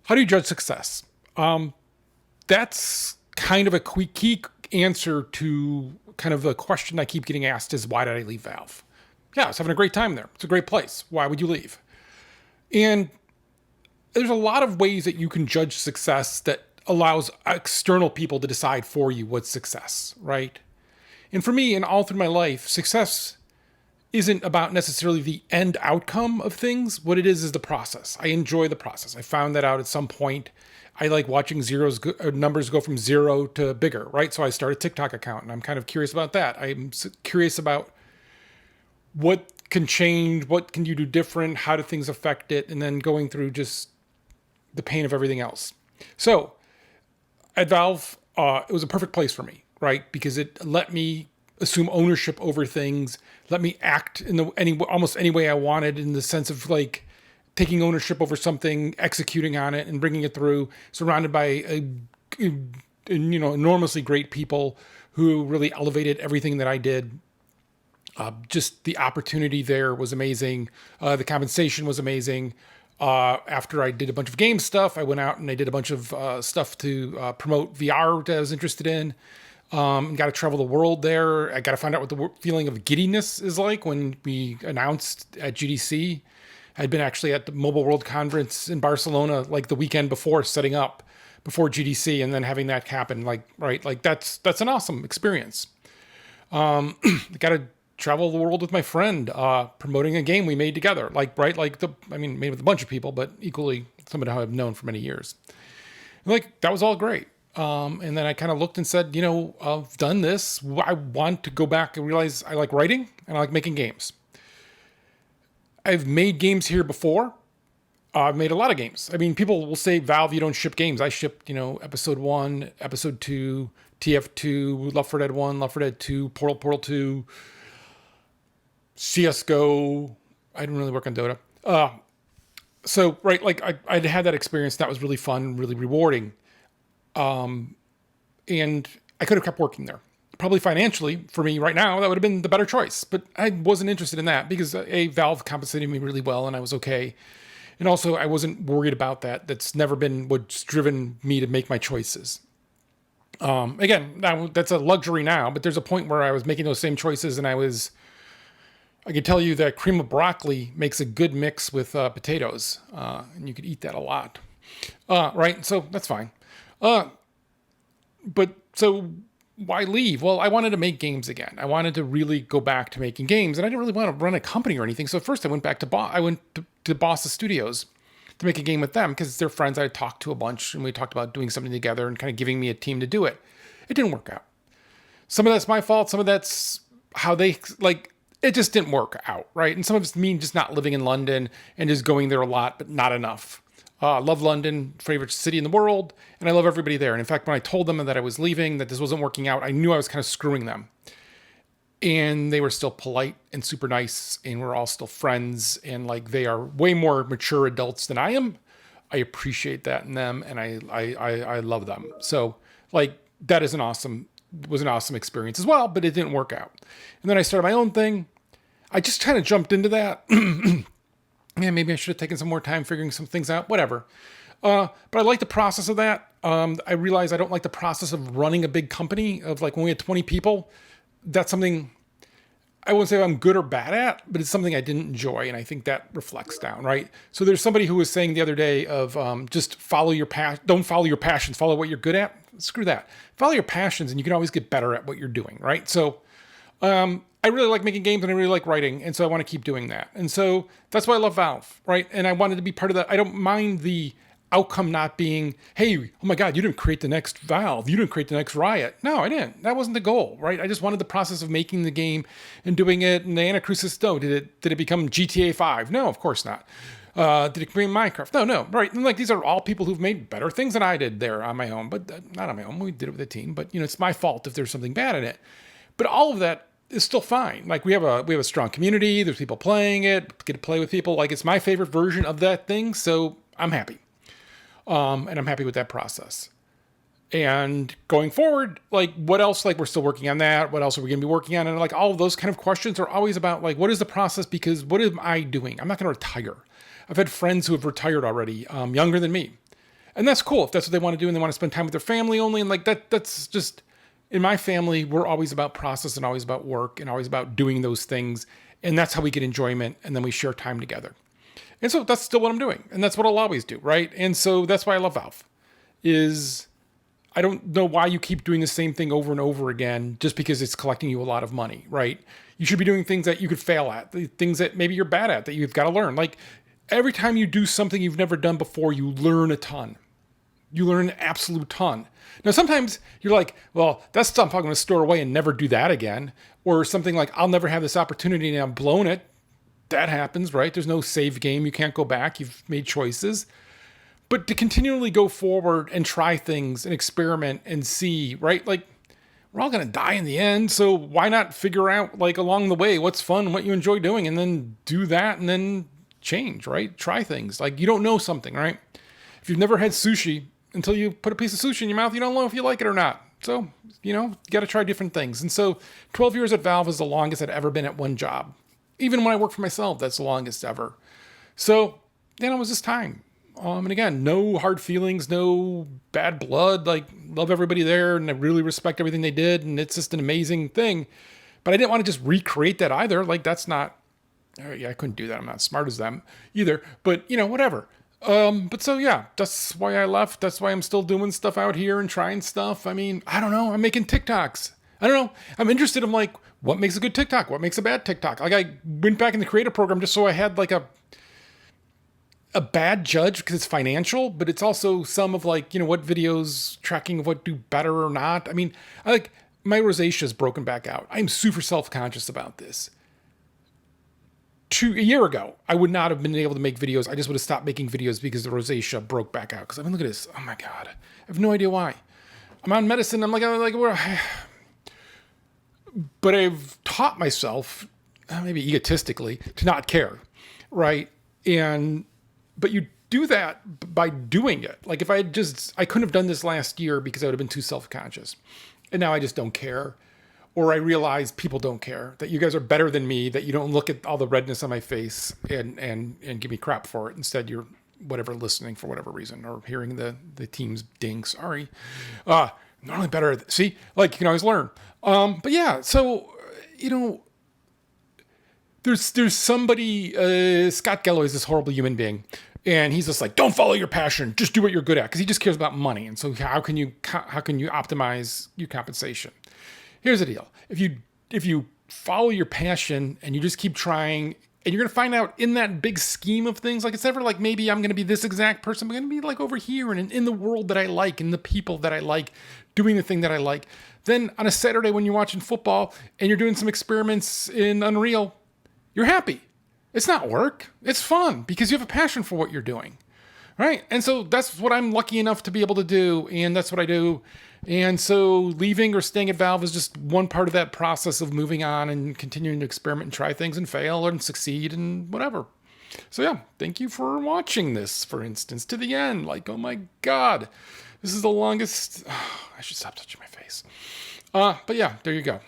How do you judge success? That's kind of a key answer to kind of the question I keep getting asked is why did I leave Valve? Yeah, I was having a great time there. It's a great place. Why would you leave? And there's a lot of ways that you can judge success that allows external people to decide for you what's success, right? And for me, and all through my life, success isn't about necessarily the end outcome of things. What it is the process. I enjoy the process. I found that out at some point. I like watching numbers go from zero to bigger, right? So I started a TikTok account, and I'm kind of curious about that. I'm curious about what can change, what can you do different, how do things affect it, and then going through just the pain of everything else. So at Valve, it was a perfect place for me, right? Because it let me assume ownership over things, let me act in almost any way I wanted, in the sense of like taking ownership over something, executing on it, and bringing it through, surrounded by enormously great people who really elevated everything that I did. Just the opportunity there was amazing. The compensation was amazing. After I did a bunch of game stuff, I went out and I did a bunch of stuff to promote VR that I was interested in. Got to travel the world there. I got to find out what the feeling of giddiness is like when we announced at GDC. I'd been actually at the Mobile World Conference in Barcelona like the weekend before, setting up before GDC, and then having that happen. Like, right, like that's an awesome experience. Got to travel the world with my friend, promoting a game we made together. Like, right, like made with a bunch of people, but equally somebody who I've known for many years. And like, that was all great. And then I kind of looked and said, I've done this. I want to go back and realize I like writing and I like making games. I've made games here before. I've made a lot of games. I mean, people will say, Valve, you don't ship games. I shipped, episode 1, episode 2, TF2, Left 4 Dead 1, Left 4 Dead 2, Portal 2, CSGO. I didn't really work on Dota. So, right, like I'd had that experience. That was really fun, really rewarding. And I could have kept working there. Probably financially, for me right now, that would have been the better choice. But I wasn't interested in that because Valve compensated me really well and I was okay. And also, I wasn't worried about that. That's never been what's driven me to make my choices. Again, that's a luxury now, but there's a point where I was making those same choices and I could tell you that cream of broccoli makes a good mix with potatoes, and you could eat that a lot. Right? So that's fine. But so why leave? Well, I wanted to make games again. I wanted to really go back to making games, and I didn't really want to run a company or anything. So first I went back to Bossa Studios to make a game with them because they're friends I had talked to a bunch, and we talked about doing something together and kind of giving me a team to do it. It didn't work out. Some of that's my fault. Some of that's how they like. It just didn't work out, right? And some of it's me just not living in London and just going there a lot, but not enough. I love London, favorite city in the world, and I love everybody there. And in fact, when I told them that I was leaving, that this wasn't working out, I knew I was kind of screwing them. And they were still polite and super nice, and we're all still friends, and like they are way more mature adults than I am. I appreciate that in them, and I love them. So like that was an awesome experience as well, but it didn't work out. And then I started my own thing. I just kind of jumped into that. Yeah, maybe I should have taken some more time figuring some things out, whatever. But I like the process of that. I realize I don't like the process of running a big company of like when we had 20 people. That's something I wouldn't say I'm good or bad at, but it's something I didn't enjoy. And I think that reflects down, right? So there's somebody who was saying the other day of just follow your passion. Don't follow your passions, follow what you're good at. Screw that. Follow your passions and you can always get better at what you're doing, right? So I really like making games and I really like writing. And so I want to keep doing that. And so that's why I love Valve, right? And I wanted to be part of that. I don't mind the outcome not being, hey, oh my God, you didn't create the next Valve. You didn't create the next Riot. No, I didn't. That wasn't the goal, right? I just wanted the process of making the game and doing it. And the Anacrusis, no, did it become GTA 5? No, of course not. Did it create Minecraft? No, right. And like, these are all people who've made better things than I did there on my own, but not on my own. We did it with a team, but it's my fault if there's something bad in it. But all of that is still fine. Like we have a strong community. There's people playing it, get to play with people. Like it's my favorite version of that thing. So I'm happy. And I'm happy with that process. And going forward, like what else, like we're still working on that. What else are we going to be working on? And like all of those kind of questions are always about like, what is the process? Because what am I doing? I'm not going to retire. I've had friends who have retired already, younger than me. And that's cool if that's what they want to do and they want to spend time with their family only. And like that's just, in my family, we're always about process and always about work and always about doing those things. And that's how we get enjoyment. And then we share time together. And so that's still what I'm doing. And that's what I'll always do, right? And so that's why I love Valve. Is I don't know why you keep doing the same thing over and over again just because it's collecting you a lot of money, right? You should be doing things that you could fail at, the things that maybe you're bad at that you've got to learn. Like every time you do something you've never done before, you learn a ton. You learn an absolute ton. Now, sometimes you're like, well, that's stuff I'm going to store away and never do that again. Or something like, I'll never have this opportunity and I've blown it. That happens, right? There's no save game. You can't go back. You've made choices. But to continually go forward and try things and experiment and see, right? Like, we're all going to die in the end. So why not figure out, like, along the way, what's fun, what you enjoy doing, and then do that and then change, right? Try things. Like, you don't know something, right? If you've never had sushi, until you put a piece of sushi in your mouth, you don't know if you like it or not. So, you got to try different things. And so 12 years at Valve is the longest I'd ever been at one job. Even when I work for myself, that's the longest ever. So, it was just time. And again, no hard feelings, no bad blood. Like, love everybody there, and I really respect everything they did, and it's just an amazing thing. But I didn't want to just recreate that either. Like, that's not... I couldn't do that. I'm not as smart as them either. But, whatever. But so, yeah, that's why I left. That's why I'm still doing stuff out here and trying stuff. I mean, I don't know. I'm making TikToks. I don't know. I'm interested in, like, what makes a good TikTok? What makes a bad TikTok? Like, I went back in the creator program just so I had, like, a bad judge because it's financial, but it's also some of, like, what videos tracking of what do better or not. I mean, my rosacea is broken back out. I'm super self-conscious about this. A year ago, I would not have been able to make videos. I just would have stopped making videos because the rosacea broke back out. Because I mean, look at this. Oh my God. I have no idea why. I'm on medicine. I'm like, but I've taught myself, maybe egotistically, to not care. Right. But you do that by doing it. Like if I couldn't have done this last year because I would have been too self-conscious. And now I just don't care. Or I realize people don't care, that you guys are better than me, that you don't look at all the redness on my face and give me crap for it. Instead, you're listening for whatever reason, or hearing the team's ding. Sorry. Not only better. See, like, you can always learn. But yeah, so, there's somebody, Scott Galloway is this horrible human being. And he's just like, don't follow your passion. Just do what you're good at. Because he just cares about money. And so how can you optimize your compensation? Here's the deal. If you follow your passion and you just keep trying, and you're going to find out in that big scheme of things, like it's never like maybe I'm going to be this exact person. I'm going to be like over here and in the world that I like and the people that I like, doing the thing that I like. Then on a Saturday when you're watching football and you're doing some experiments in Unreal, you're happy. It's not work. It's fun because you have a passion for what you're doing. Right? And so that's what I'm lucky enough to be able to do. And that's what I do. And so leaving or staying at Valve is just one part of that process of moving on and continuing to experiment and try things and fail and succeed and whatever. So yeah, thank you for watching this, for instance, to the end. Like, oh my God, this is the longest. I should stop touching my face. But yeah, there you go.